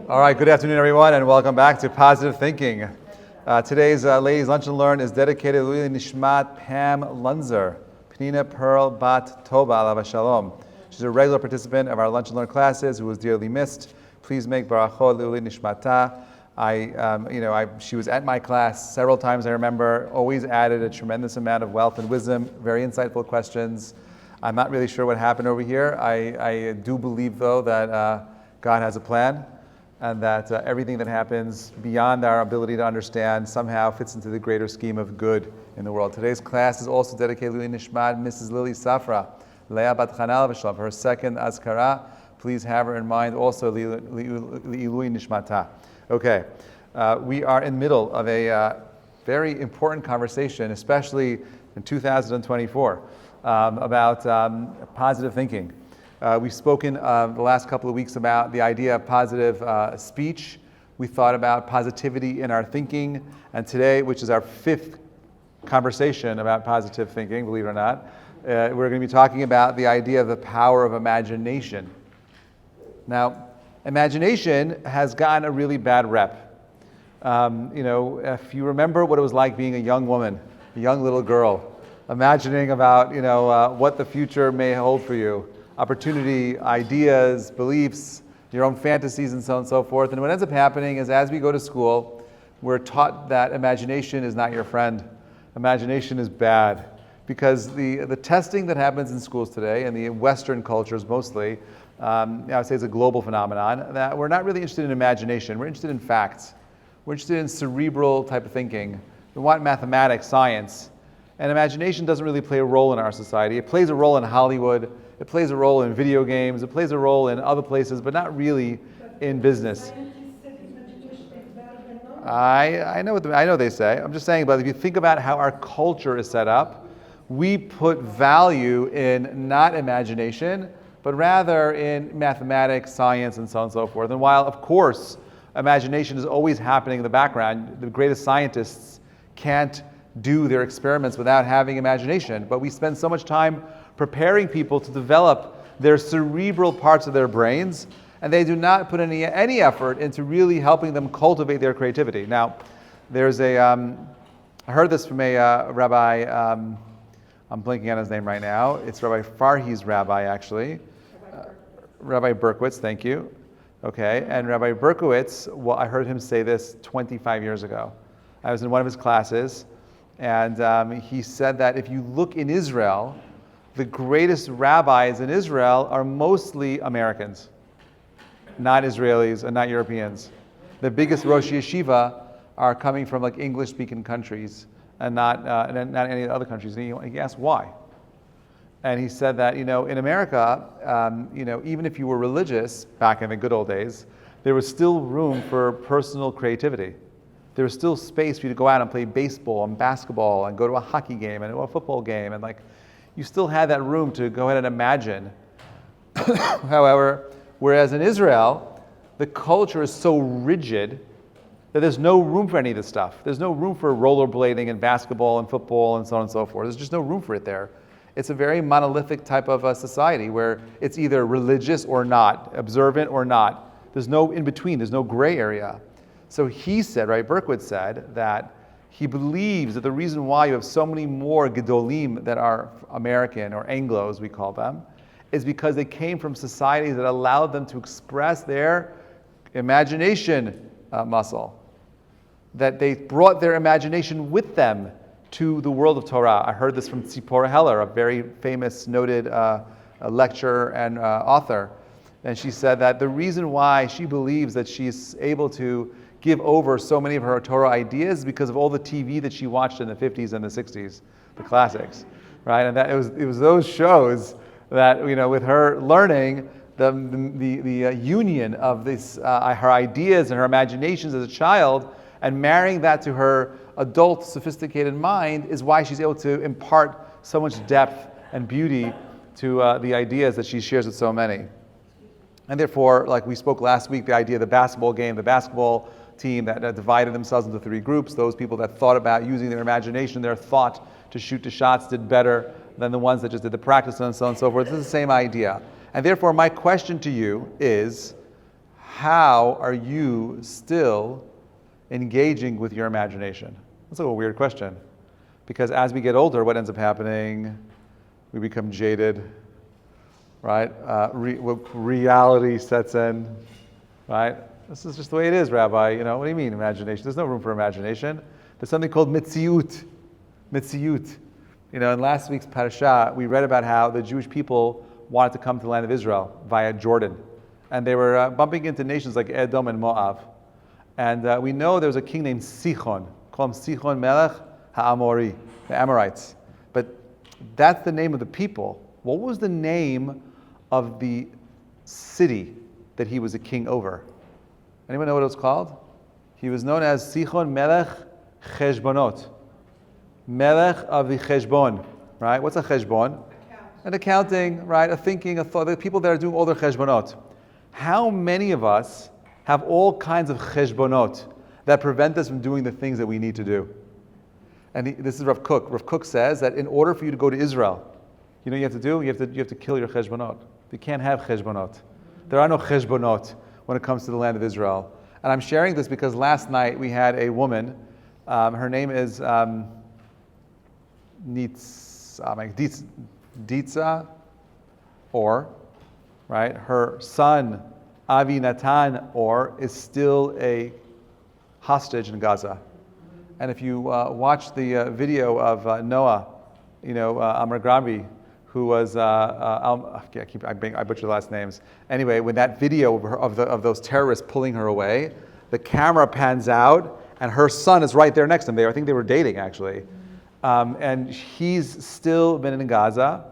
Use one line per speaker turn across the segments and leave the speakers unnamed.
All right, good afternoon, everyone, and welcome back to Positive Thinking. Today's Ladies Lunch and Learn is dedicated to Lili Nishmat Pam Lunzer, Penina Pearl Bat Tova Alava Shalom. She's a regular participant of our Lunch and Learn classes who was dearly missed. Please make barachot Lili Nishmata. She was at my class several times, I remember, always added a tremendous amount of wealth and wisdom, very insightful questions. I'm not really sure what happened over here. I do believe, though, that God has a plan, and that everything that happens beyond our ability to understand somehow fits into the greater scheme of good in the world. Today's class is also dedicated to Nishmat Mrs. Lily Safra, Leah Bat Chanal V'Shalom, her second Azkara. Please have her in mind also, Li'ilui Nishmata. Okay, we are in the middle of a very important conversation, especially in 2024, about positive thinking. We've spoken the last couple of weeks about the idea of positive speech. We thought about positivity in our thinking. And today, which is our fifth conversation about positive thinking, believe it or not, we're going to be talking about the idea of the power of imagination. Now, imagination has gotten a really bad rep. If you remember what it was like being a young woman, a young little girl, imagining about, what the future may hold for you, opportunity, ideas, beliefs, your own fantasies, and so on and so forth. And what ends up happening is as we go to school, we're taught that imagination is not your friend. Imagination is bad. Because the testing that happens in schools today, and the Western cultures mostly, I would say it's a global phenomenon, that we're not really interested in imagination. We're interested in facts. We're interested in cerebral type of thinking. We want mathematics, science. And imagination doesn't really play a role in our society. It plays a role in Hollywood. It plays a role in video games. It plays a role in other places, but not really in business. I know they say. I'm just saying, but if you think about how our culture is set up, we put value in not imagination, but rather in mathematics, science, and so on and so forth. And while, of course, imagination is always happening in the background, the greatest scientists can't do their experiments without having imagination. But we spend so much time preparing people to develop their cerebral parts of their brains, and they do not put any effort into really helping them cultivate their creativity. Now, there's I heard this from a rabbi, I'm blanking on his name right now. It's Rabbi Farhi's rabbi, actually. Rabbi Berkowitz, thank you. Okay, and Rabbi Berkowitz, well, I heard him say this 25 years ago. I was in one of his classes, and he said that if you look in Israel, the greatest rabbis in Israel are mostly Americans, not Israelis and not Europeans. The biggest Rosh Yeshiva are coming from like English-speaking countries and not any of the other countries. And he asked why. And he said that, in America, even if you were religious back in the good old days, there was still room for personal creativity. There was still space for you to go out and play baseball and basketball and go to a hockey game and a football game, and you still had that room to go ahead and imagine. However, whereas in Israel, the culture is so rigid that there's no room for any of this stuff. There's no room for rollerblading and basketball and football and so on and so forth. There's just no room for it there. It's a very monolithic type of a society where it's either religious or not, observant or not. There's no in between. There's no gray area. So he said, right, Berkowitz said that he believes that the reason why you have so many more Gedolim that are American or Anglo, as we call them, is because they came from societies that allowed them to express their imagination muscle. That they brought their imagination with them to the world of Torah. I heard this from Tzipora Heller, a very famous, noted lecturer and author. And she said that the reason why she believes that she's able to give over so many of her Torah ideas because of all the TV that she watched in the 50s and the 60s, the classics, right? And that it was those shows that, with her learning the union of this her ideas and her imaginations as a child, and marrying that to her adult, sophisticated mind is why she's able to impart so much depth and beauty to the ideas that she shares with so many. And therefore, like we spoke last week, the idea of the basketball game, the basketball team that divided themselves into three groups. Those people that thought about using their imagination, their thought to shoot the shots did better than the ones that just did the practice and so on and so forth. It's the same idea. And therefore, my question to you is, how are you still engaging with your imagination? That's a weird question. Because as we get older, what ends up happening? We become jaded, right? Reality sets in, right? This is just the way it is, Rabbi. What do you mean, imagination? There's no room for imagination. There's something called mitziut. Mitziut. In last week's parasha, we read about how the Jewish people wanted to come to the land of Israel via Jordan. And they were bumping into nations like Edom and Moab. And we know there was a king named Sichon. Call him Sichon Melech HaAmori, the Amorites. But that's the name of the people. What was the name of the city that he was a king over? Anyone know what it was called? He was known as Sichon Melech Cheshbonot. Melech of the Cheshbon, right? What's a Cheshbon? An accounting, right? A thinking, a thought. The people that are doing all their Cheshbonot. How many of us have all kinds of Cheshbonot that prevent us from doing the things that we need to do? And this is Rav Kook. Rav Kook says that in order for you to go to Israel, you know what you have to do? You have to kill your Cheshbonot. You can't have Cheshbonot. There are no Cheshbonot when it comes to the land of Israel. And I'm sharing this because last night we had a woman, her name is Ditza, or, right, her son, Avi Natan, or, is still a hostage in Gaza. And if you watch the video of Noah, Ibragimov, who was, I butcher the last names. Anyway, when that video of those terrorists pulling her away, the camera pans out, and her son is right there next to them. I think they were dating, actually. And he's still been in Gaza,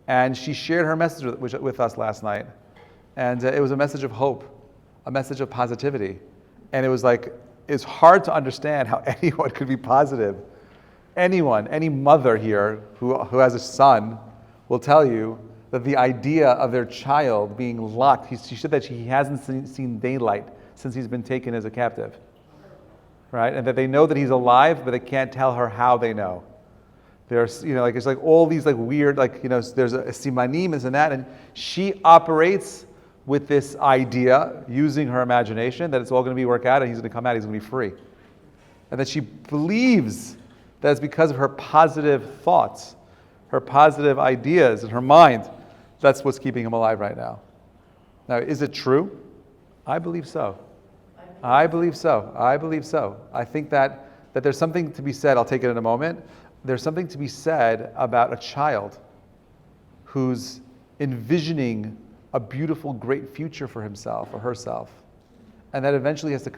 and she shared her message with us last night. And it was a message of hope, a message of positivity. And it was like, it's hard to understand how anyone could be positive. Anyone, any mother here who has a son will tell you that the idea of their child being locked, she said that he hasn't seen daylight since he's been taken as a captive. Right? And that they know that he's alive, but they can't tell her how they know. There's, it's like all these weird, there's a simanim, this and that, and she operates with this idea, using her imagination, that it's all going to work out and he's going to come out, he's going to be free. And that she believes that it's because of her positive thoughts, her positive ideas in her mind, that's what's keeping him alive right now. Now, is it true? I believe so. I believe so. I think that there's something to be said, I'll take it in a moment, there's something to be said about a child who's envisioning a beautiful, great future for himself or herself, and that eventually has to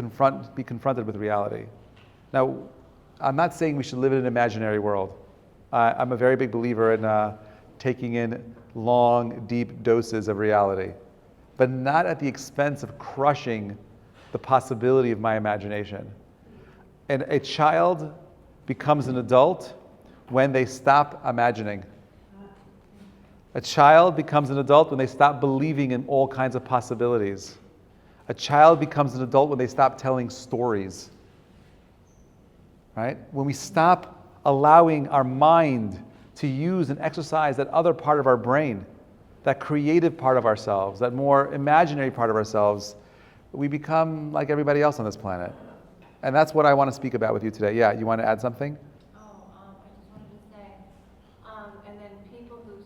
be confronted with reality. Now, I'm not saying we should live in an imaginary world. I'm a very big believer in taking in long, deep doses of reality, but not at the expense of crushing the possibility of my imagination. And a child becomes an adult when they stop imagining. A child becomes an adult when they stop believing in all kinds of possibilities. A child becomes an adult when they stop telling stories. Right? When we stop allowing our mind to use and exercise that other part of our brain, that creative part of ourselves, that more imaginary part of ourselves, we become like everybody else on this planet. And that's what I want to speak about with you today. Yeah, you want to add something?
I just wanted to say, and then people who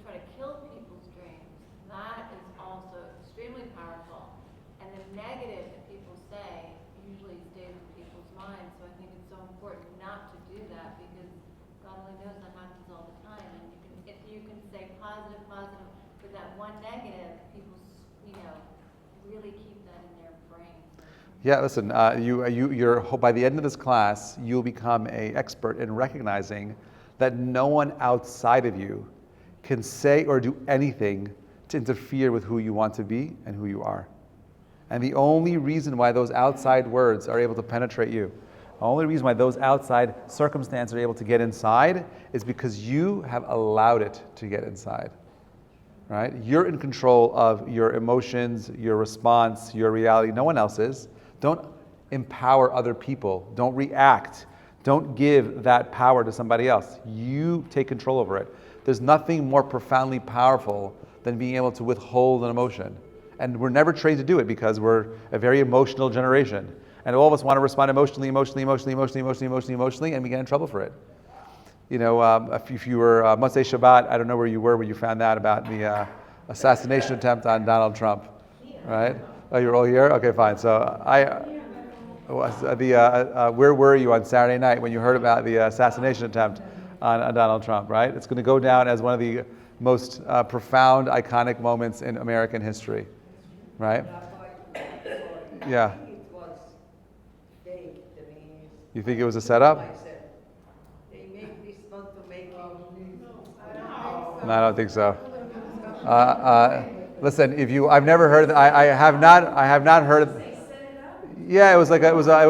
try to kill people's dreams, that is also extremely powerful. And the negative that people say usually stays in people's minds. So I think it's so important not to do that, because God only knows that happens all the time. And if you can say positive, but that one negative, people, really keep that in their brain.
Yeah, listen, you're by the end of this class, you'll become an expert in recognizing that no one outside of you can say or do anything to interfere with who you want to be and who you are. And the only reason why those outside words are able to penetrate you, the only reason why those outside circumstances are able to get inside is because you have allowed it to get inside. Right? You're in control of your emotions, your response, your reality. No one else is. Don't empower other people. Don't react. Don't give that power to somebody else. You take control over it. There's nothing more profoundly powerful than being able to withhold an emotion And we're never trained to do it because we're a very emotional generation. And all of us want to respond emotionally, and we get in trouble for it. If you were Motzei Shabbat, I don't know where you were when you found out about the assassination attempt on Donald Trump, right? Oh, you're all here? Okay, fine. So where were you on Saturday night when you heard about the assassination attempt on Donald Trump, right? It's going to go down as one of the most profound, iconic moments in American history, right? Yeah. You think it was a setup? No, I don't think so. Listen, I've never heard. I have not heard. Yeah, it was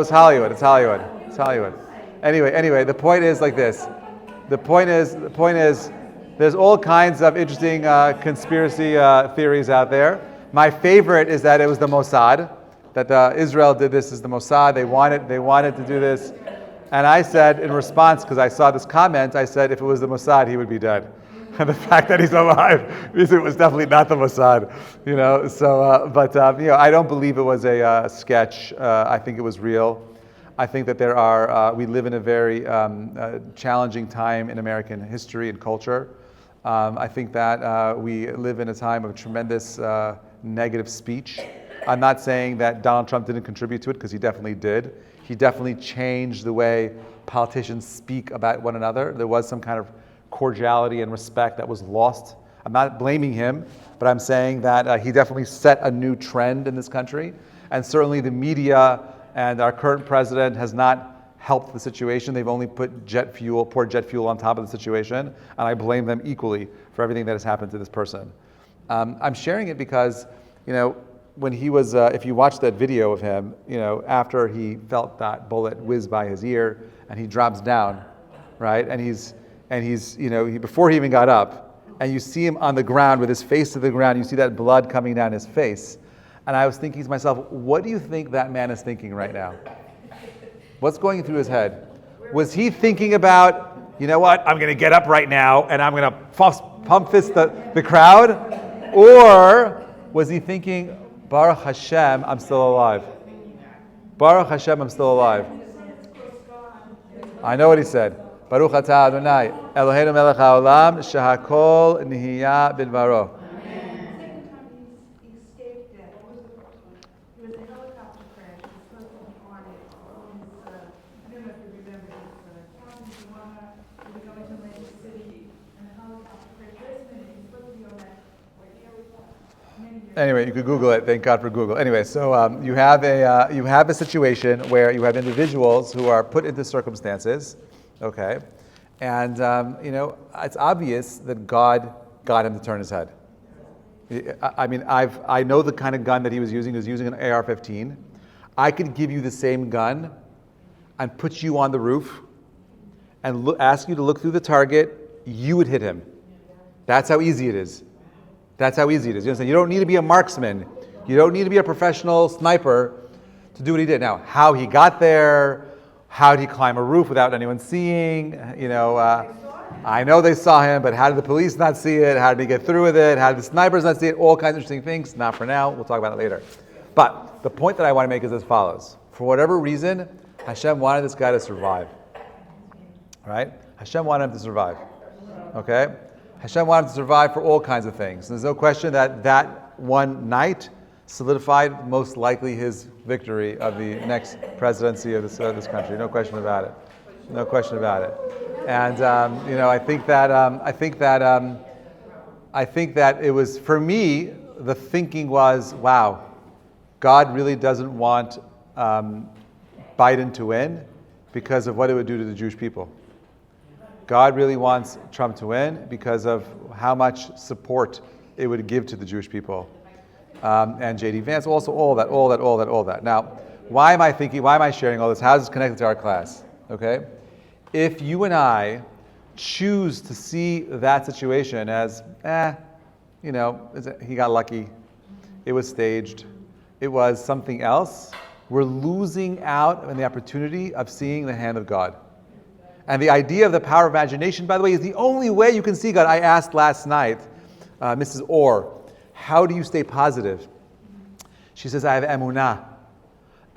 Hollywood. It's Hollywood. Anyway, the point is like this. The point is, there's all kinds of interesting conspiracy theories out there. My favorite is that it was the Mossad. That Israel did this as the Mossad. They wanted to do this. And I said in response, because I saw this comment, I said if it was the Mossad, he would be dead. And the fact that he's alive means it was definitely not the Mossad. I don't believe it was a sketch. I think it was real. I think that we live in a very challenging time in American history and culture. I think that we live in a time of tremendous negative speech. I'm not saying that Donald Trump didn't contribute to it, because he definitely did. He definitely changed the way politicians speak about one another. There was some kind of cordiality and respect that was lost. I'm not blaming him, but I'm saying that he definitely set a new trend in this country. And certainly the media and our current president has not helped the situation. They've only poured jet fuel on top of the situation. And I blame them equally for everything that has happened to this person. I'm sharing it because, when he was, if you watch that video of him, after he felt that bullet whiz by his ear and he drops down, right? And he's before he even got up, and you see him on the ground with his face to the ground, you see that blood coming down his face. And I was thinking to myself, what do you think that man is thinking right now? What's going through his head? Was he thinking about, you know what, I'm going to get up right now and I'm going to pump fist the crowd? Or was he thinking, Baruch Hashem, I'm still alive. Baruch Hashem, I'm still alive. I know what he said. Baruch atah Adonai, Eloheinu melech haolam, shehakol nihiya bidvaro. Anyway, you could Google it. Thank God for Google. Anyway, so you have a situation where you have individuals who are put into circumstances, okay, and it's obvious that God got him to turn his head. I know the kind of gun that he was using. He was using an AR-15. I could give you the same gun and put you on the roof and ask you to look through the target. You would hit him. That's how easy it is. That's how easy it is. You understand? You don't need to be a marksman. You don't need to be a professional sniper to do what he did. Now, how he got there, how did he climb a roof without anyone seeing? I know they saw him, but how did the police not see it? How did he get through with it? How did the snipers not see it? All kinds of interesting things. Not for now. We'll talk about it later. But the point that I want to make is as follows. For whatever reason, Hashem wanted this guy to survive. Right? Hashem wanted him to survive. Okay? Hashem wanted to survive for all kinds of things. There's no question that one night solidified most likely his victory of the next presidency of this country. No question about it. No question about it. And I think that it was, for me, the thinking was, wow, God really doesn't want Biden to win because of what it would do to the Jewish people. God really wants Trump to win because of how much support it would give to the Jewish people. And J.D. Vance, also all that. Now, why am I sharing all this? How is this connected to our class? Okay? If you and I choose to see that situation as, he got lucky, it was staged, it was something else, we're losing out on the opportunity of seeing the hand of God. And the idea of the power of imagination, by the way, is the only way you can see God. I asked last night, Mrs. Orr, how do you stay positive? She says, I have emunah.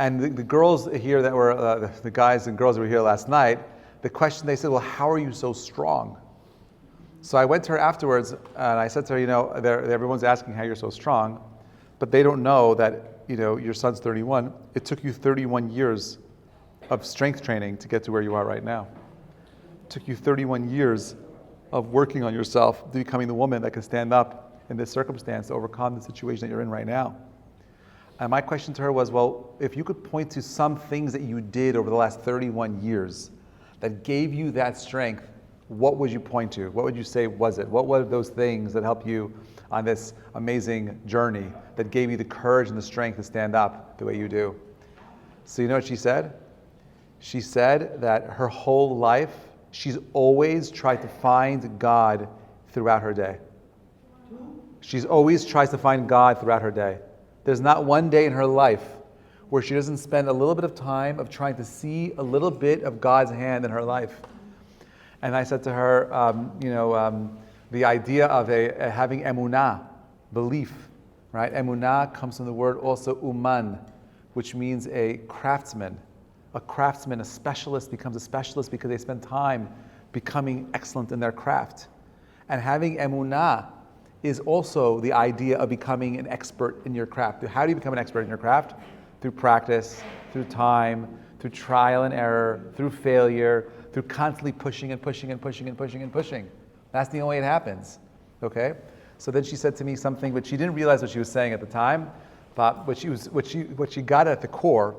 And the girls here that were, the guys and girls that were here last night, the question they said, well, how are you so strong? So I went to her afterwards and I said to her, everyone's asking how you're so strong, but they don't know that, your son's 31. It took you 31 years of strength training to get to where you are right now. It took you 31 years of working on yourself to becoming the woman that can stand up in this circumstance to overcome the situation that you're in right now. And my question to her was, well, if you could point to some things that you did over the last 31 years that gave you that strength, what would you point to? What would you say was it? What were those things that helped you on this amazing journey that gave you the courage and the strength to stand up the way you do? So you know what she said? She said that her whole life, she's always tried to find God throughout her day. She's always tries to find God throughout her day. There's not one day in her life where she doesn't spend a little bit of time of trying to see a little bit of God's hand in her life. And I said to her, the idea of having emunah, belief, right? Emunah comes from the word also uman, which means a craftsman. A craftsman, a specialist becomes a specialist because they spend time becoming excellent in their craft. And having emunah is also the idea of becoming an expert in your craft. How do you become an expert in your craft? Through practice, through time, through trial and error, through failure, through constantly pushing and pushing and pushing and pushing and pushing. That's the only way it happens. Okay? So then she said to me something which she didn't realize what she was saying at the time, but what she got at the core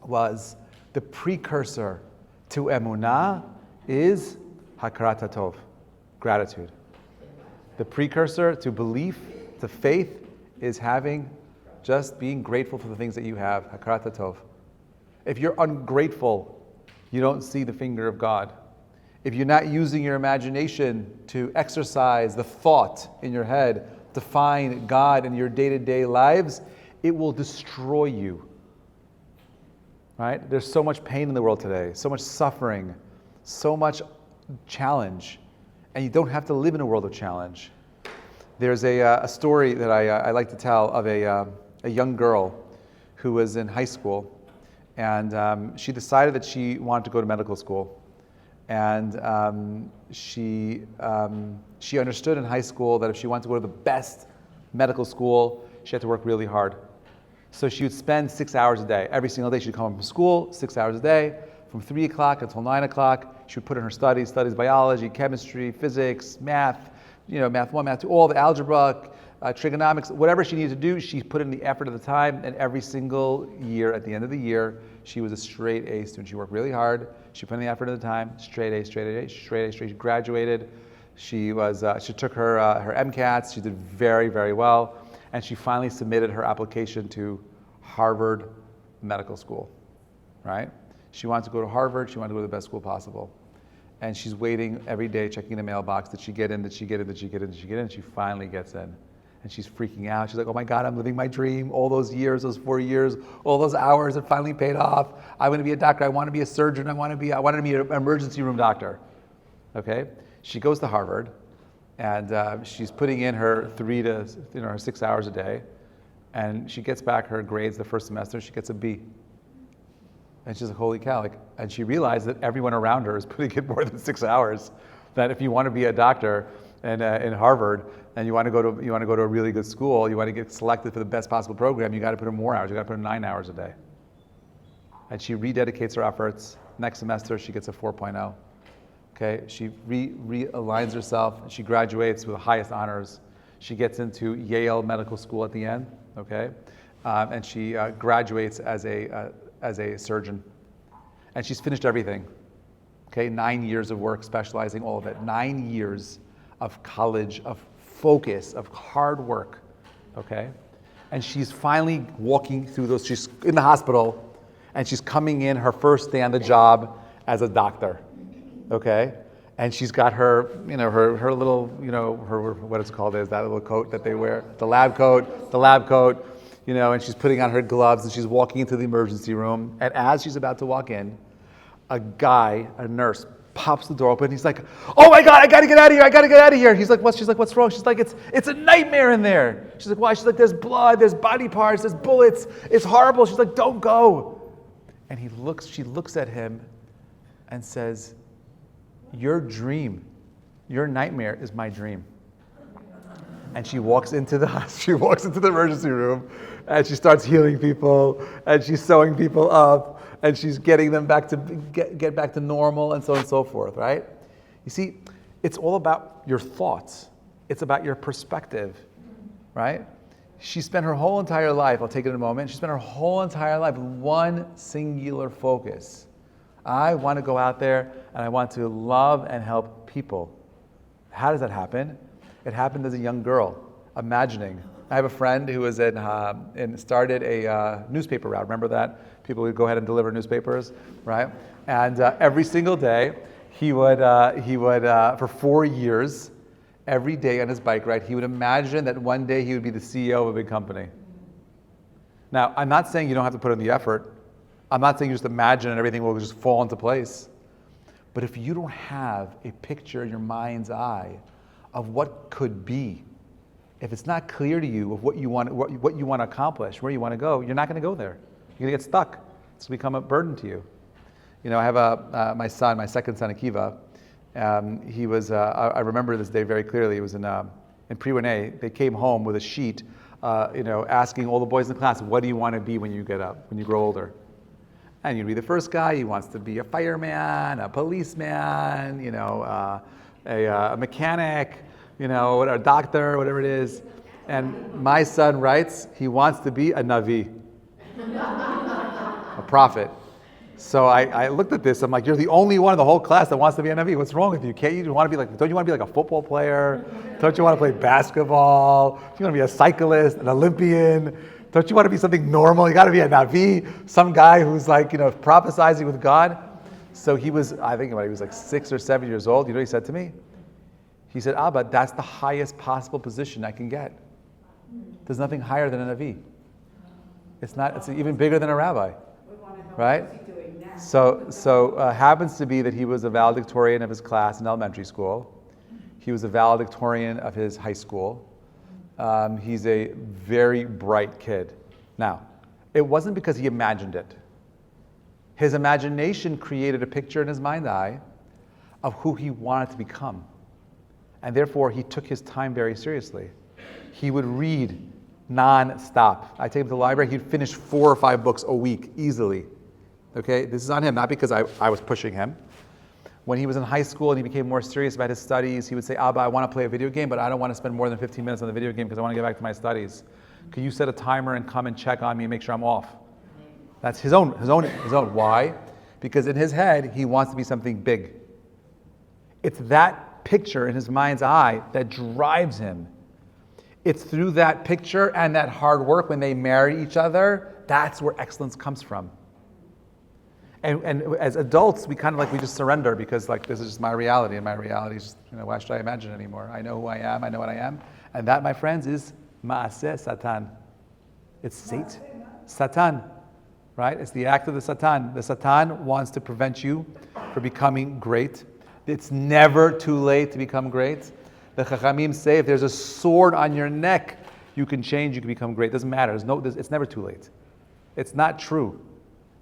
was the precursor to emunah is hakarat hatov, gratitude. The precursor to belief, to faith, is just being grateful for the things that you have, hakarat hatov. If you're ungrateful, you don't see the finger of God. If you're not using your imagination to exercise the thought in your head to find God in your day-to-day lives, it will destroy you. Right? There's so much pain in the world today, so much suffering, so much challenge, and you don't have to live in a world of challenge. There's a story that I like to tell of a young girl who was in high school, and she decided that she wanted to go to medical school. And she understood in high school that if she wanted to go to the best medical school, she had to work really hard. So she would spend 6 hours a day. Every single day she'd come home from school, 6 hours a day, from 3 o'clock until 9 o'clock. She would put in her studies biology, chemistry, physics, math, math 1, math 2, all the algebra, trigonomics, whatever she needed to do, she put in the effort at the time, and every single year, at the end of the year, she was a straight A student. She worked really hard, she put in the effort at the time, straight A. She graduated, she took her MCATs, she did very, very well, and she finally submitted her application to Harvard Medical School, right? She wanted to go to Harvard, she wanted to go to the best school possible. And she's waiting every day, checking the mailbox, did she get in, did she get in, and she finally gets in. And she's freaking out. She's like, oh my God, I'm living my dream. All those years, those 4 years, all those hours, it finally paid off. I want to be a doctor. I want to be a surgeon. I wanted to be an emergency room doctor. Okay? She goes to Harvard, and she's putting in her 6 hours a day. And she gets back her grades the first semester. She gets a B. And she's like, holy cow. And she realized that everyone around her is putting in more than 6 hours. That if you want to be a doctor in Harvard, and you want to go to a really good school, you want to get selected for the best possible program, you got to put in more hours. You got to put in 9 hours a day. And she rededicates her efforts. Next semester, she gets a 4.0. Okay, she realigns herself. And she graduates with the highest honors. She gets into Yale Medical School at the end. Okay, and she graduates as a surgeon. And she's finished everything. Okay, 9 years of work, specializing, all of it. 9 years of college, of focus, of hard work, okay? And she's finally walking through those, she's in the hospital, and she's coming in her first day on the job as a doctor, okay? And she's got her, her little, her, what it's called is that little coat that they wear, the lab coat, and she's putting on her gloves, and she's walking into the emergency room, and as she's about to walk in, a nurse, pops the door open. He's like, oh my God, I gotta get out of here. I gotta get out of here. He's like, what? She's like, what's wrong? She's like, it's a nightmare in there. She's like, why? She's like, there's blood, there's body parts, there's bullets. It's horrible. She's like, don't go. And she looks at him and says, your dream, your nightmare is my dream. And she walks into the emergency room, and she starts healing people, and she's sewing people up, and she's getting them back to get back to normal, and so on and so forth, right? You see, it's all about your thoughts. It's about your perspective, right? She spent her whole entire life, I'll take it in a moment, she spent her whole entire life with one singular focus. I want to go out there, and I want to love and help people. How does that happen? It happened as a young girl, imagining. I have a friend who was started a newspaper route. Remember that? People would go ahead and deliver newspapers, right? And every single day, he would for 4 years, every day on his bike ride, he would imagine that one day he would be the CEO of a big company. Now, I'm not saying you don't have to put in the effort. I'm not saying you just imagine and everything will just fall into place. But if you don't have a picture in your mind's eye of what could be, if it's not clear to you of what you want to accomplish, where you want to go, you're not going to go there. You're going to get stuck. It's going to become a burden to you. You know, I have my second son, Akiva. He was. I remember this day very clearly. It was in pre-1A. They came home with a sheet, asking all the boys in the class, "What do you want to be when you grow older?" And you'd be the first guy. He wants to be a fireman, a policeman, a mechanic, a doctor, whatever it is. And my son writes, he wants to be a Navi, a prophet. So I looked at this, I'm like, you're the only one in the whole class that wants to be a Navi. What's wrong with you? Don't you want to be like a football player? Don't you want to play basketball? Do you want to be a cyclist, an Olympian? Don't you want to be something normal? You got to be a Navi, some guy who's like, prophesizing with God. So he was, I think about it, he was like 6 or 7 years old. You know what he said to me? He said, Abba, that's the highest possible position I can get. There's nothing higher than a Navi. It's even bigger than a rabbi, right? So happens to be that he was a valedictorian of his class in elementary school. He was a valedictorian of his high school. He's a very bright kid. Now, it wasn't because he imagined it. His imagination created a picture in his mind's eye of who he wanted to become. And therefore, he took his time very seriously. He would read non-stop. I take him to the library, he'd finish 4 or 5 books a week, easily. Okay, this is on him, not because I was pushing him. When he was in high school and he became more serious about his studies, he would say, Abba, I want to play a video game, but I don't want to spend more than 15 minutes on the video game because I want to get back to my studies. Could you set a timer and come and check on me and make sure I'm off? That's his own. Why? Because in his head, he wants to be something big. It's that picture in his mind's eye that drives him. It's through that picture and that hard work when they marry each other, that's where excellence comes from. And as adults, we just surrender because this is just my reality, and my reality is, why should I imagine anymore? I know who I am, I know what I am. And that, my friends, is Maaseh Satan. It's Satan, right? It's the act of the Satan. The Satan wants to prevent you from becoming great. It's never too late to become great. The Chachamim say if there's a sword on your neck, you can change, you can become great. It doesn't matter. It's never too late. It's not true.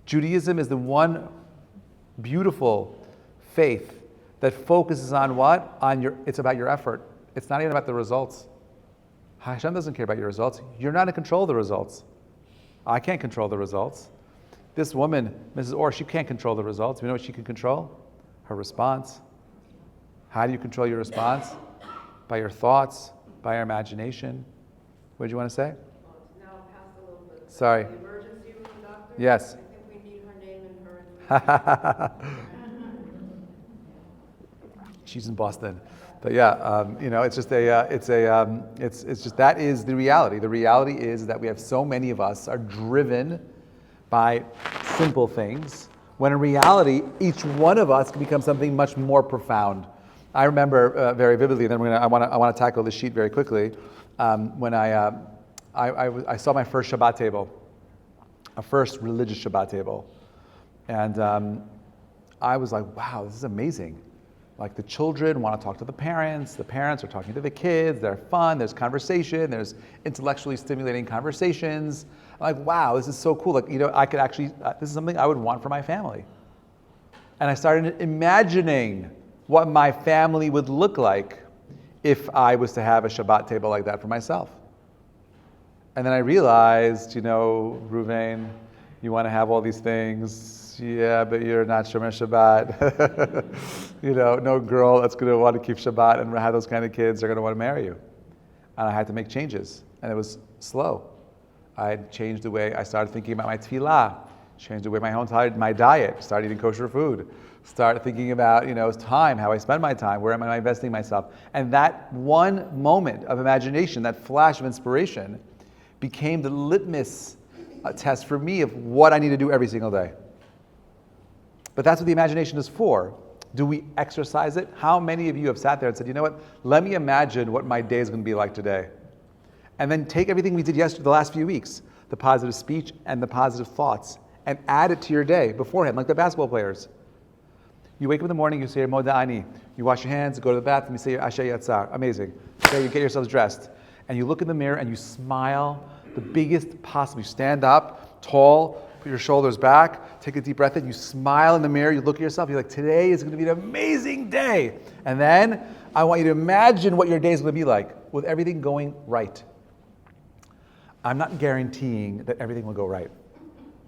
Judaism is the one beautiful faith that focuses on what? It's about your effort. It's not even about the results. Hashem doesn't care about your results. You're not in control of the results. I can't control the results. This woman, Mrs. Orr, she can't control the results. You know what she can control? Her response. How do you control your response? By your thoughts, by your imagination. What did you want to say?
Now past a little bit.
Sorry.
The emergency room doctor?
Yes.
I think we need her name and her.
She's in Boston, but yeah, it's just it's just that is the reality. The reality is that we have so many of us are driven by simple things, when in reality, each one of us can become something much more profound. I remember very vividly. Then I want to tackle this sheet very quickly. When I saw my first Shabbat table, a first religious Shabbat table, and I was like, wow, this is amazing. Like the children want to talk to the parents are talking to the kids, they're fun, there's conversation, there's intellectually stimulating conversations. I'm like, wow, this is so cool. Like, I could actually, this is something I would want for my family. And I started imagining what my family would look like if I was to have a Shabbat table like that for myself. And then I realized, Reuven, you want to have all these things. Yeah, but you're not Shomer Shabbat. No girl that's going to want to keep Shabbat and have those kind of kids are going to want to marry you. And I had to make changes. And it was slow. I changed the way I started thinking about my tefillah, changed the way my diet, started eating kosher food, started thinking about, time, how I spend my time, where am I investing myself. And that one moment of imagination, that flash of inspiration, became the litmus test for me of what I need to do every single day. But that's what the imagination is for. Do we exercise it? How many of you have sat there and said, you know what, let me imagine what my day is going to be like today. And then take everything we did yesterday, the last few weeks, the positive speech and the positive thoughts, and add it to your day beforehand, like the basketball players. You wake up in the morning, you say your Moda'ani. You wash your hands, go to the bathroom, you say your Asher Yatzar. Amazing. Okay, you get yourselves dressed. And you look in the mirror and you smile the biggest possible. You stand up, tall, put your shoulders back, take a deep breath in, you smile in the mirror, you look at yourself, you're like, today is going to be an amazing day. And then I want you to imagine what your day is going to be like with everything going right. I'm not guaranteeing that everything will go right.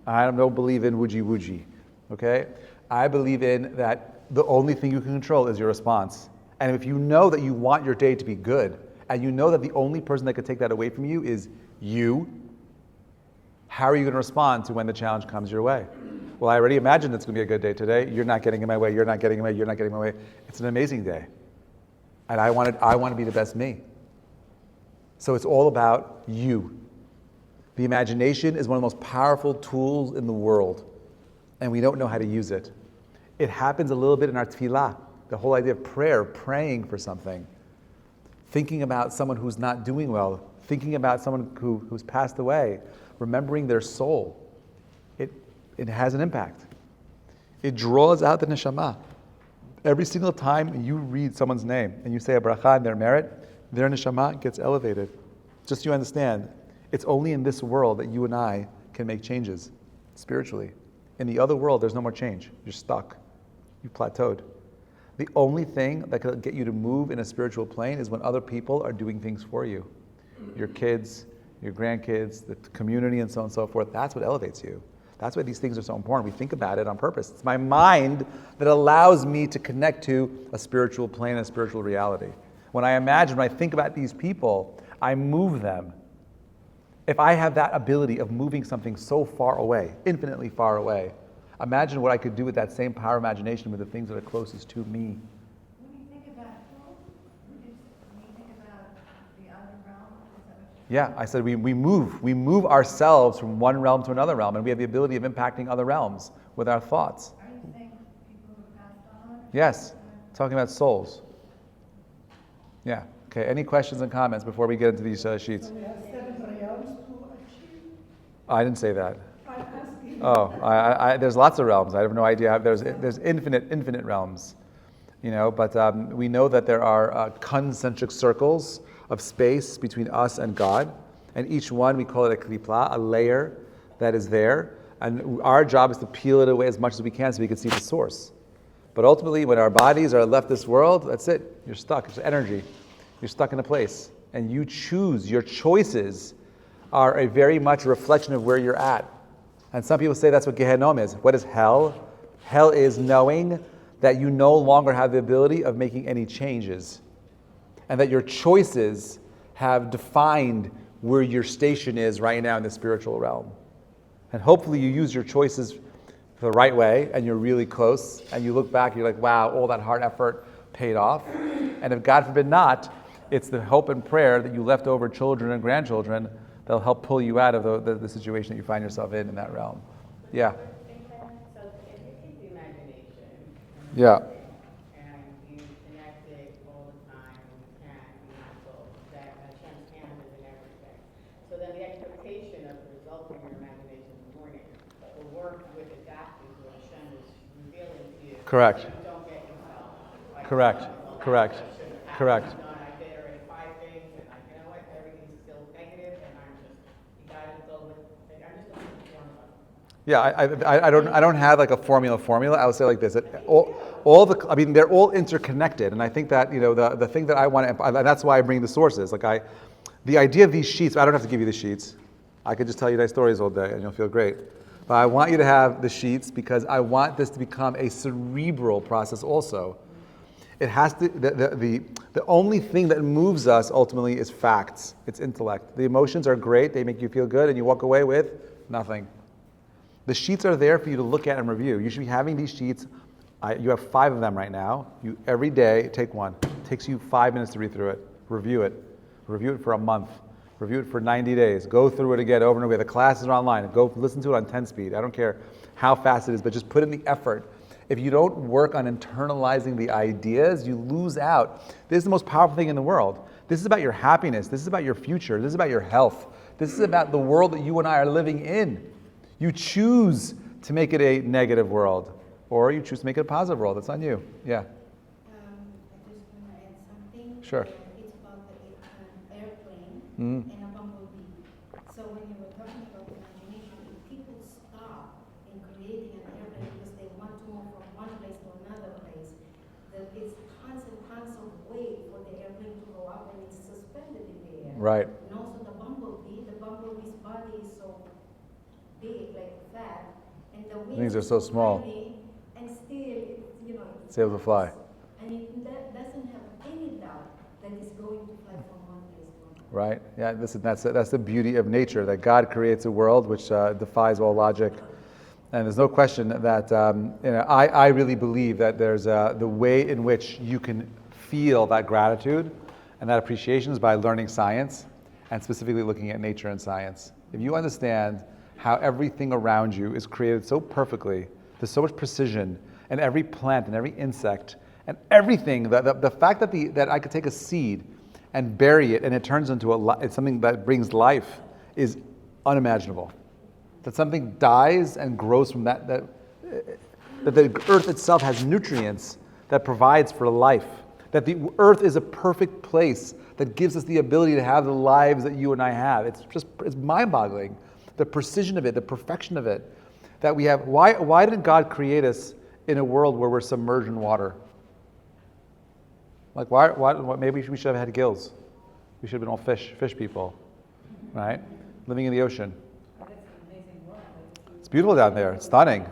I don't believe in wooji, okay? I believe in that the only thing you can control is your response. And if you know that you want your day to be good, and you know that the only person that could take that away from you is you, how are you going to respond to when the challenge comes your way? Well, I already imagined it's going to be a good day today. You're not getting in my way. You're not getting in my way. You're not getting in my way. It's an amazing day. And I want to be the best me. So it's all about you. The imagination is one of the most powerful tools in the world, and we don't know how to use it. It happens a little bit in our tefillah, the whole idea of prayer, praying for something, thinking about someone who's not doing well, thinking about someone who's passed away, remembering their soul. It has an impact. It draws out the neshama. Every single time you read someone's name and you say a bracha in their merit, their neshama gets elevated. Just so you understand, it's only in this world that you and I can make changes spiritually. In the other world, there's no more change. You're stuck. You plateaued. The only thing that can get you to move in a spiritual plane is when other people are doing things for you. Your kids, your grandkids, the community, and so on and so forth. That's what elevates you. That's why these things are so important. We think about it on purpose. It's my mind that allows me to connect to a spiritual plane, a spiritual reality. When I think about these people, I move them. If I have that ability of moving something so far away, infinitely far away, imagine what I could do with that same power of imagination with the things that are closest to me.
When you think about the other realm,
Yeah, I said we move ourselves from one realm to another realm, and we have the ability of impacting other realms with our thoughts.
Are you saying people who passed on?
Yes, talking about souls. Yeah. Okay. Any questions and comments before we get into these sheets?
So we have 7 realms to achieve.
I didn't say that.
I'm asking.
Oh, there's lots of realms. I have no idea. There's infinite realms, But we know that there are concentric circles of space between us and God, and each one we call it a klipla, a layer that is there, and our job is to peel it away as much as we can so we can see the source. But ultimately, when our bodies are left this world, that's it. You're stuck. It's energy. You're stuck in a place, and you choose. Your choices are a very much a reflection of where you're at. And some people say that's what Gehenom is. What is hell? Hell is knowing that you no longer have the ability of making any changes, and that your choices have defined where your station is right now in the spiritual realm. And hopefully you use your choices the right way, and you're really close, and you look back, you're like, wow, all that hard effort paid off. And if God forbid not, it's the hope and prayer that you left over children and grandchildren that'll help pull you out of the situation that you find yourself in that realm. Yeah.
So if you keep the imagination,
Yeah.
and you connect it all the time, you can, that Hashem's hand is in everything. So then the expectation of the result of your imagination in the morning will work with adapting to what Hashem is revealing to you.
Correct.
You don't get yourself. Like,
Correct.
well,
Correct.
that shouldn't have
Correct.
happened. I did already 5 things, and you know what, everything's still negative, and you gotta go with, I'm just looking for one of them.
Yeah, I don't have like a formula. I would say like this: that I mean, they're all interconnected, and I think that the thing that I want to, and that's why I bring the sources. The idea of these sheets. I don't have to give you the sheets. I could just tell you nice stories all day, and you'll feel great. But I want you to have the sheets because I want this to become a cerebral process. Also, it has to. The only thing that moves us ultimately is facts. It's intellect. The emotions are great; they make you feel good, and you walk away with nothing. The sheets are there for you to look at and review. You should be having these sheets. You have 5 of them right now. You every day take one. It takes you 5 minutes to read through it. Review it. Review it for a month. Review it for 90 days. Go through it again over and over. The classes are online. Go listen to it on 10 speed. I don't care how fast it is, but just put in the effort. If you don't work on internalizing the ideas, you lose out. This is the most powerful thing in the world. This is about your happiness. This is about your future. This is about your health. This is about the world that you and I are living in. You choose to make it a negative world, or you choose to make it a positive world. It's on you. Yeah.
I just want to add something.
Sure.
It's about the airplane
Mm.
and a bumblebee. So when you were talking about imagination, if people stop in creating an airplane because they want to move from one place to another place, that it's tons and tons of weight for the airplane to go up and it's suspended in the air.
Right.
And also the bumblebee's body is so big, like fat, and the wings
Wings are so small.
tiny, and still,
It's able to fly.
and it doesn't have any doubt that it's going to fly from one place to another.
Right. Yeah. Listen, that's the beauty of nature. That God creates a world which defies all logic, and there's no question that I really believe that there's the way in which you can feel that gratitude and that appreciation is by learning science, and specifically looking at nature and science. If you understand how everything around you is created so perfectly, there's so much precision in every plant and every insect and everything. The fact that I could take a seed and bury it and it turns into it's something that brings life is unimaginable. That something dies and grows from that the earth itself has nutrients that provides for life. That the earth is a perfect place that gives us the ability to have the lives that you and I have. It's mind-boggling. The precision of it, the perfection of it, that we have. Why did God create us in a world where we're submerged in water? Like why maybe we should have had gills. We should have been all fish people, right? Living in the ocean. It's beautiful down there. It's stunning.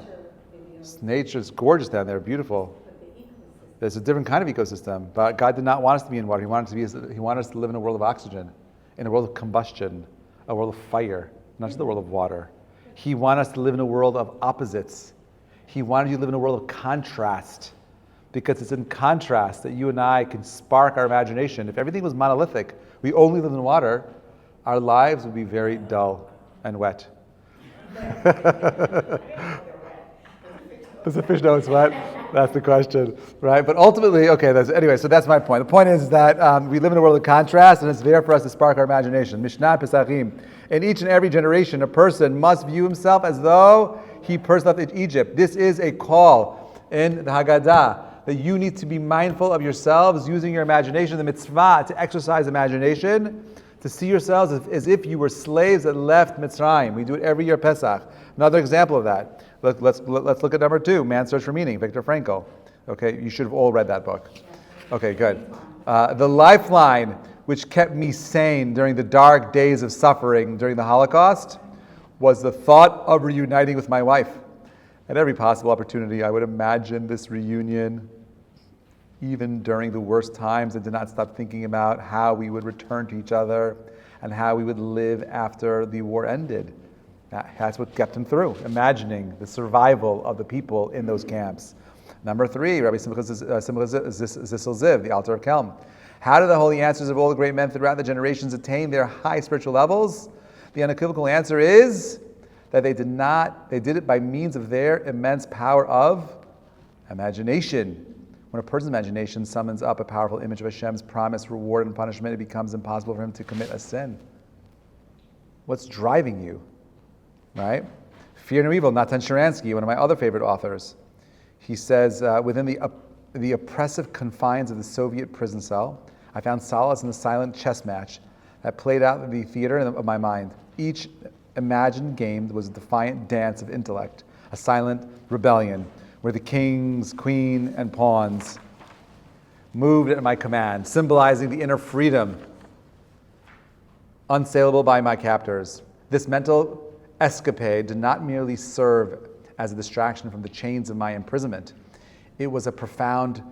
Nature's gorgeous down there. Beautiful. There's a different kind of ecosystem, but God did not want us to be in water. He wanted us to live in a world of oxygen, in a world of combustion, a world of fire. Not just the world of water. He wanted us to live in a world of opposites. He wanted you to live in a world of contrast, because it's in contrast that you and I can spark our imagination. If everything was monolithic, we only lived in water, our lives would be very dull and wet. Does the fish know it's wet? That's the question, right? But ultimately, okay, so that's my point. The point is that we live in a world of contrast, and it's there for us to spark our imagination. Mishnah Pesachim. In each and every generation, a person must view himself as though he first left Egypt. This is a call in the Haggadah, that you need to be mindful of yourselves, using your imagination, the mitzvah, to exercise imagination, to see yourselves as if you were slaves that left Mitzrayim. We do it every year, Pesach. Another example of that. Let's look at number 2, Man's Search for Meaning, Viktor Frankl. Okay, you should have all read that book. Okay, good. The lifeline which kept me sane during the dark days of suffering during the Holocaust was the thought of reuniting with my wife. At every possible opportunity, I would imagine this reunion. Even during the worst times, I did not stop thinking about how we would return to each other and how we would live after the war ended. That's what kept him through, imagining the survival of the people in those camps. Number 3, Rabbi Simcha Zissel Ziv, the Alter of Kelm. How do the holy answers of all the great men throughout the generations attain their high spiritual levels? The unequivocal answer is that they did it by means of their immense power of imagination. When a person's imagination summons up a powerful image of Hashem's promise, reward, and punishment, it becomes impossible for him to commit a sin. What's driving you? Right? Fear No Evil, Natan Sharansky, one of my other favorite authors. He says, within the oppressive confines of the Soviet prison cell, I found solace in the silent chess match that played out in the theater of my mind. Each imagined game was a defiant dance of intellect, a silent rebellion, where the kings, queen, and pawns moved at my command, symbolizing the inner freedom unsaleable by my captors. This mental escapade did not merely serve as a distraction from the chains of my imprisonment. It was a profound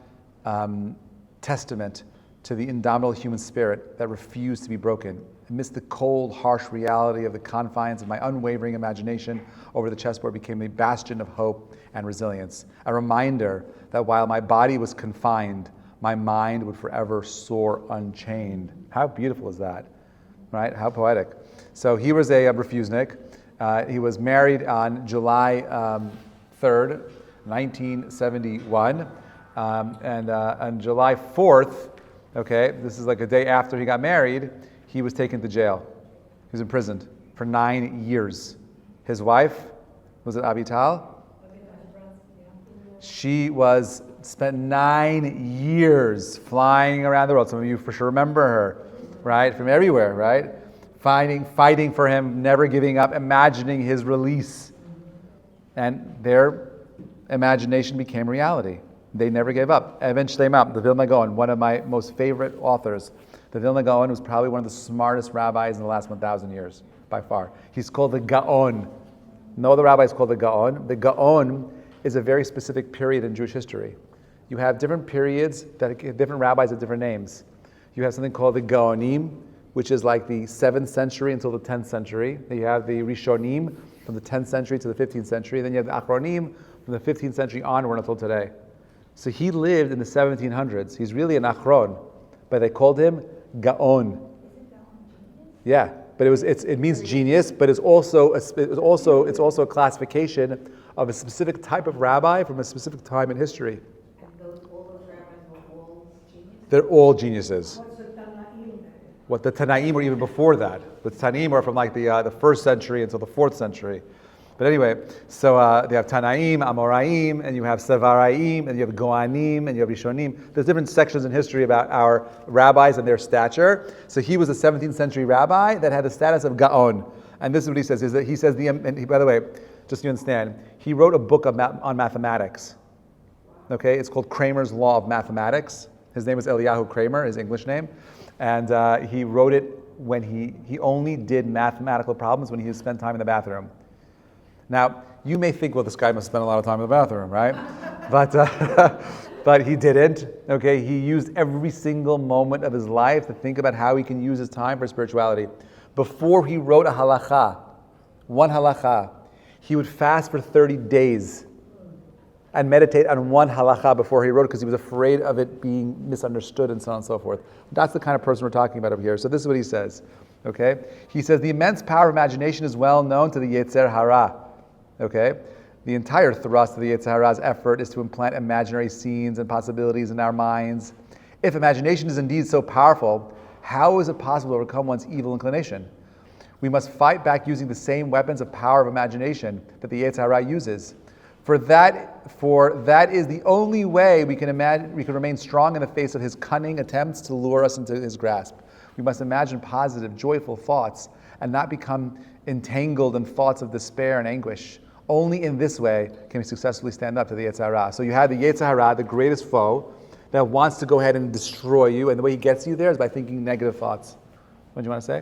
testament to the indomitable human spirit that refused to be broken. Amidst the cold, harsh reality of the confines of my unwavering imagination, over the chessboard became a bastion of hope and resilience, a reminder that while my body was confined, my mind would forever soar unchained. How beautiful is that, right? How poetic. So he was a refusnik. He was married on July 3rd, 1971. And on July 4th, okay, this is like a day after he got married, he was taken to jail. He was imprisoned for 9 years. His wife, was it Avital? She spent 9 years flying around the world. Some of you for sure remember her, right? From everywhere, right? Fighting for him, never giving up, imagining his release. And their imagination became reality. They never gave up. Eventually came out. The Vilna Gaon, one of my most favorite authors. The Vilna Gaon was probably one of the smartest rabbis in the last 1,000 years, by far. He's called the Gaon. No other rabbi is called the Gaon. The Gaon is a very specific period in Jewish history. You have different periods that different rabbis have different names. You have something called the Gaonim, which is like the 7th century until the 10th century. Then you have the Rishonim from the 10th century to the 15th century. Then you have the Achronim from the 15th century onward until today. So he lived in the 1700s. He's really an Achron, but they called him Gaon. Yeah, but it means genius, but it's also a classification of a specific type of rabbi from a specific time in history.
All those rabbis were all geniuses?
They're all geniuses.
What's the Tanaim?
What the Tanaim were even before that. The Tanaim are from like the 1st century until the 4th century. But anyway, so they have Tanaim, Amoraim, and you have Sevaraim, and you have Goanim, and you have Rishonim. There's different sections in history about our rabbis and their stature. So he was a 17th century rabbi that had the status of Gaon. And this is what he says, by the way, just so you understand, he wrote a book on mathematics. Okay, it's called Kramer's Law of Mathematics. His name is Eliyahu Kramer, his English name. And he wrote it when he only did mathematical problems when he spent time in the bathroom. Now, you may think, well, this guy must spend a lot of time in the bathroom, right? But he didn't, okay? He used every single moment of his life to think about how he can use his time for spirituality. Before he wrote a halakha, one halakha, he would fast for 30 days and meditate on one halakha before he wrote it because he was afraid of it being misunderstood and so on and so forth. That's the kind of person we're talking about over here. So this is what he says, okay? He says, the immense power of imagination is well known to the Yetzer Hara. Okay, the entire thrust of the Yetzer Hara's effort is to implant imaginary scenes and possibilities in our minds. If imagination is indeed so powerful, how is it possible to overcome one's evil inclination? We must fight back using the same weapons of power of imagination that the Yetzer Hara uses. For that is the only way we can remain strong in the face of his cunning attempts to lure us into his grasp. We must imagine positive, joyful thoughts and not become entangled in thoughts of despair and anguish. Only in this way can we successfully stand up to the Yetzer Hara. So you have the Yetzer Hara, the greatest foe, that wants to go ahead and destroy you, and the way he gets you there is by thinking negative thoughts. What do you want to say?
I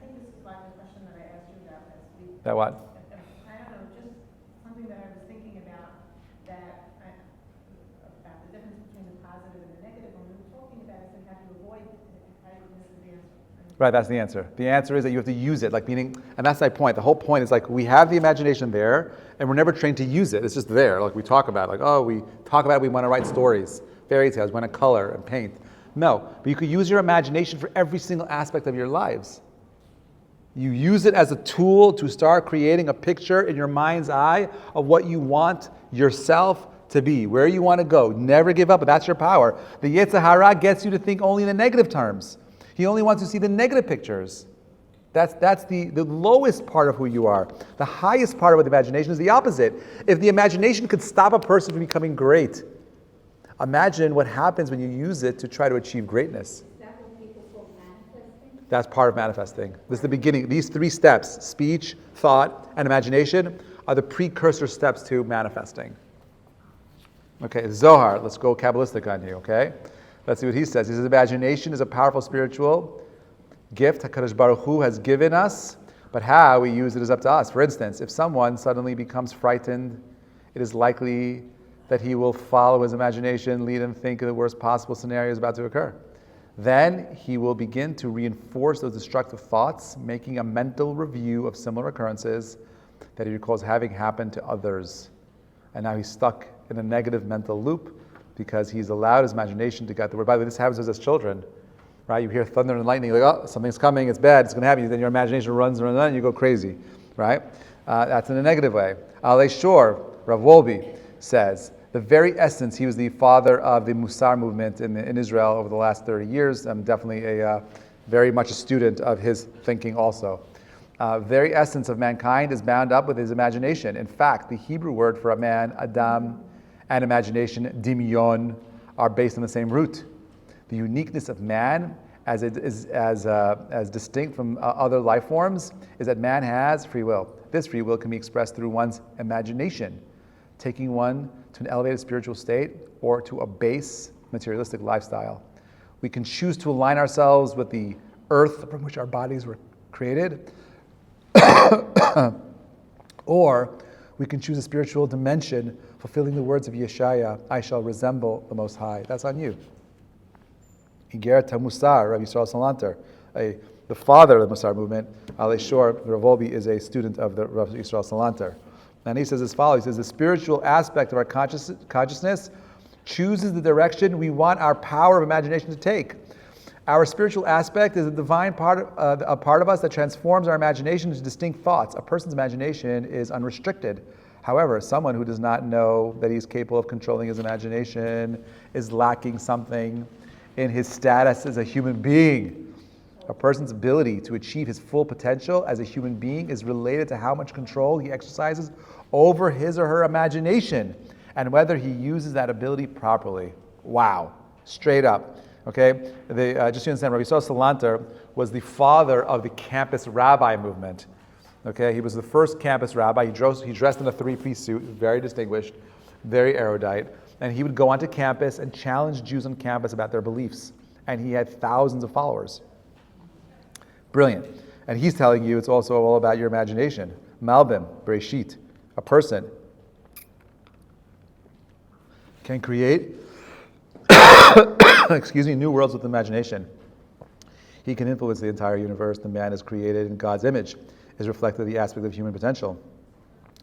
think this is like the question that I asked you about last week.
That what?
I don't know, just something that I was thinking about, about the difference between the positive and the negative. When we were talking about it, how to avoid, this is the answer.
Right, that's the answer. The answer is that you have to use it, like meaning, and that's my point. The whole point is like we have the imagination there, and we're never trained to use it. It's just there, like we talk about, we want to write stories, fairy tales, we want to color and paint. No, but you could use your imagination for every single aspect of your lives. You use it as a tool to start creating a picture in your mind's eye of what you want yourself to be, where you want to go. Never give up, but that's your power. The Yetzer Hara gets you to think only in the negative terms. He only wants to see the negative pictures. That's the lowest part of who you are. The highest part of the imagination is the opposite. If the imagination could stop a person from becoming great, imagine what happens when you use it to try to achieve greatness.
Is that what people call manifesting?
That's part of manifesting. This is the beginning. These 3 steps, speech, thought, and imagination, are the precursor steps to manifesting. Okay, Zohar, let's go Kabbalistic on you, okay? Let's see what he says. He says, imagination is a powerful spiritual gift HaKadosh Baruch Hu has given us, but how we use it is up to us. For instance, if someone suddenly becomes frightened, it is likely that he will follow his imagination, lead and think of the worst possible scenarios about to occur. Then he will begin to reinforce those destructive thoughts, making a mental review of similar occurrences that he recalls having happened to others. And now he's stuck in a negative mental loop because he's allowed his imagination to get the word. By the way, this happens to us as children, right? You hear thunder and lightning, you're like, oh, something's coming, it's bad, it's going to happen. Then your imagination runs and runs and you go crazy, right? That's in a negative way. Ale Shor, Rav Wolbe, says, the very essence, he was the father of the Musar movement in Israel over the last 30 years. I'm definitely very much a student of his thinking also. Very essence of mankind is bound up with his imagination. In fact, the Hebrew word for a man, Adam, and imagination, Dimyon, are based on the same root. The uniqueness of man, as distinct from other life forms, is that man has free will. This free will can be expressed through one's imagination, taking one to an elevated spiritual state or to a base materialistic lifestyle. We can choose to align ourselves with the earth from which our bodies were created, or we can choose a spiritual dimension, fulfilling the words of Yeshaya, I shall resemble the Most High. That's on you. Iger Tamusar, Rabbi Yisrael Salanter, the father of the Musar movement, Ale Shor, Rav Wolbe, is a student of the Rabbi Yisrael Salanter. And he says as follows, he says, the spiritual aspect of our consciousness chooses the direction we want our power of imagination to take. Our spiritual aspect is a divine part of us that transforms our imagination into distinct thoughts. A person's imagination is unrestricted. However, someone who does not know that he's capable of controlling his imagination is lacking something in his status as a human being. A person's ability to achieve his full potential as a human being is related to how much control he exercises over his or her imagination and whether he uses that ability properly. Wow, straight up. Okay, just so you understand, Rabbi Yisrael Salanter was the father of the campus rabbi movement. Okay, he was the first campus rabbi. He dressed in a 3-piece suit, very distinguished, very erudite, and he would go onto campus and challenge Jews on campus about their beliefs. And he had thousands of followers. Brilliant. And he's telling you it's also all about your imagination. Malbim, Bereshit, a person can create new worlds with imagination. He can influence the entire universe. The man is created in God's image, is reflected the aspect of human potential.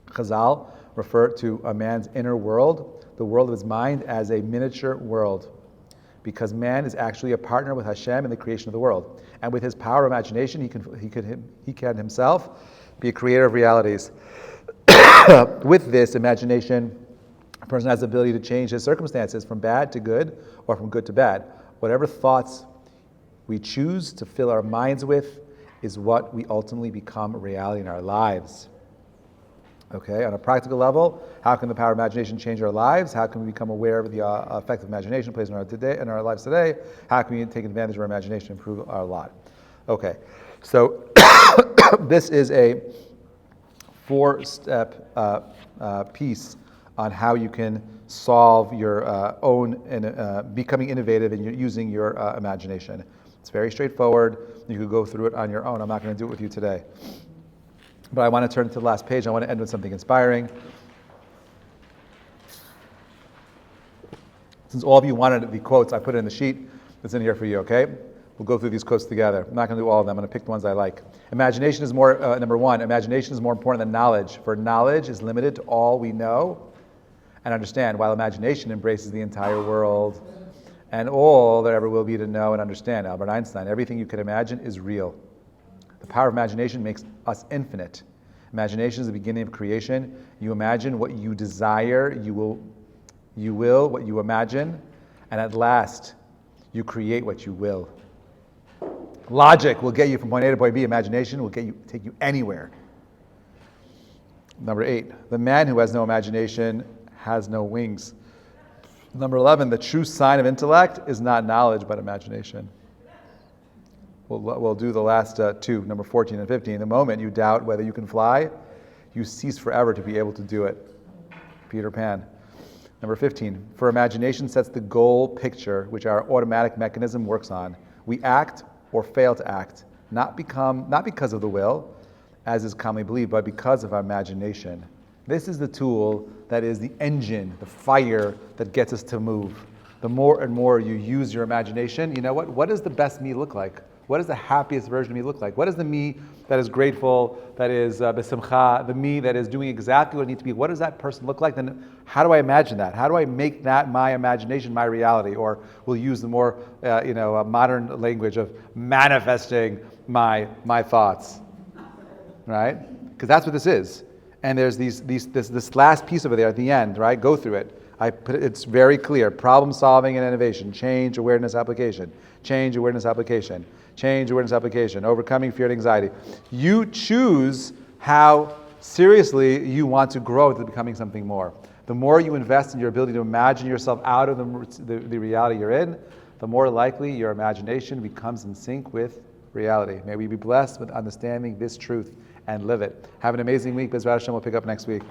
Chazal refer to a man's inner world, the world of his mind, as a miniature world, because man is actually a partner with Hashem in the creation of the world. And with his power of imagination, he can himself be a creator of realities. With this imagination, a person has the ability to change his circumstances from bad to good or from good to bad. Whatever thoughts we choose to fill our minds with is what we ultimately become a reality in our lives. Okay, on a practical level, how can the power of imagination change our lives? How can we become aware of the effect of imagination plays in our lives today? How can we take advantage of our imagination and improve our lot? Okay, so this is a 4-step piece on how you can solve your own becoming innovative and using your imagination. It's very straightforward. You could go through it on your own. I'm not going to do it with you today. But I want to turn to the last page. I want to end with something inspiring. Since all of you wanted the quotes, I put it in the sheet that's in here for you, okay? We'll go through these quotes together. I'm not going to do all of them. I'm going to pick the ones I like. Imagination is more, number one, imagination is more important than knowledge, for knowledge is limited to all we know and understand, while imagination embraces the entire world and all there ever will be to know and understand. Albert Einstein, everything you can imagine is real. The power of imagination makes us infinite. Imagination is the beginning of creation. You imagine what you desire, you will what you imagine, and at last, you create what you will. Logic will get you from point A to point B. Imagination will take you anywhere. Number 8, the man who has no imagination has no wings. Number 11, the true sign of intellect is not knowledge but imagination. We'll do the last 2, number 14 and 15. The moment you doubt whether you can fly, you cease forever to be able to do it. Peter Pan. Number 15, for imagination sets the goal picture which our automatic mechanism works on. We act or fail to act, not because of the will, as is commonly believed, but because of our imagination. This is the tool that is the engine, the fire that gets us to move. The more and more you use your imagination, you know what does the best me look like? What does the happiest version of me look like? What is the me that is grateful, that is besimcha, the me that is doing exactly what it needs to be? What does that person look like? Then how do I imagine that? How do I make that my imagination, my reality? Or we'll use the more modern language of manifesting my thoughts, right? Because that's what this is. And there's this last piece over there at the end, right? Go through it. It's very clear. Problem solving and innovation. Change, awareness, application. Change, awareness, application. Change, awareness, application. Overcoming fear and anxiety. You choose how seriously you want to grow into becoming something more. The more you invest in your ability to imagine yourself out of the reality you're in, the more likely your imagination becomes in sync with reality. May we be blessed with understanding this truth and live it. Have an amazing week. Bezrat Hashem, we'll pick up next week.